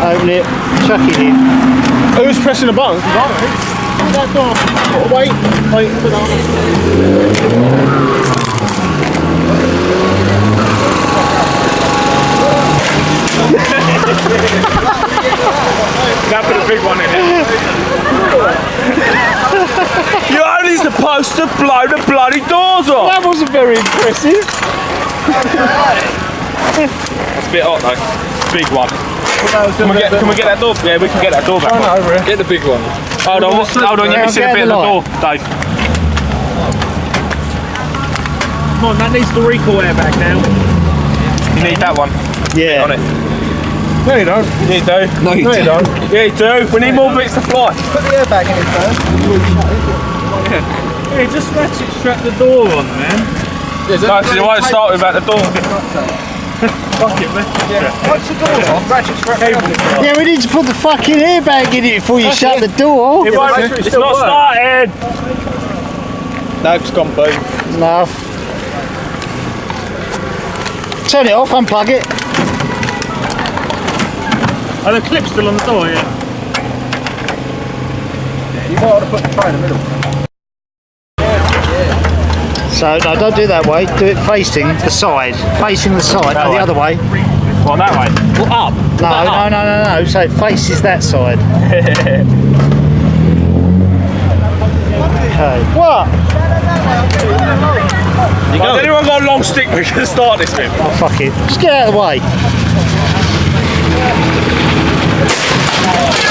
Open it, chuck it in. Who's pressing the button? That door. Wait, put on. Now put a big one in it. You're only supposed to blow the bloody doors off. That wasn't very impressive. That's a bit hot though. Big one. Can we get that door? Yeah, we can get that door back. Get the big one. Hold on, you're missing a bit of the door, Dave. Come on, that needs the recoil airbag now. You need that one. Yeah. On it. No, you don't. You do. No, you don't. Yeah, you do. We need more bits to fly. Put the airbag in it first. Yeah, just ratchet strap the door on, man. No, so you won't start without the door. Fuck it, man. Yeah. What's the door on? Ratchet strap. Yeah, we need to put the fucking airbag in it before you shut the door. It's not starting. No, it's gone boom. No. Turn it off, unplug it. Oh, the clip's still on the door, yeah. You might want to put the tray in the middle. So, no, don't do it that way. Do it facing the side. Facing the side. No, the other way. Well, that way. Well, up. No. So it faces that side. Okay. What? Has anyone got a long stick we can start this with? Oh, fuck it. Just get out of the way.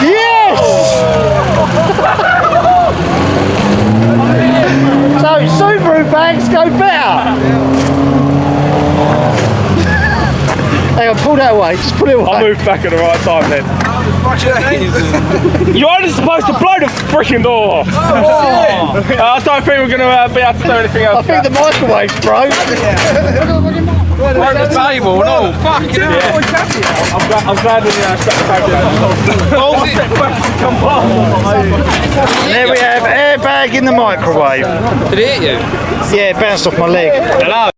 Yes! So Subaru bags go better. Hang on, pull that away. Just pull it away. I'll move back at the right time then. You're only supposed to blow the freaking door off. I don't think we're going to be able to do anything else. I think the microwave's broke. Broke the table and all. Fucking hell. I'm glad we stuck There we have airbag in the microwave. Did it hit you? Yeah, it bounced off my leg. Hello.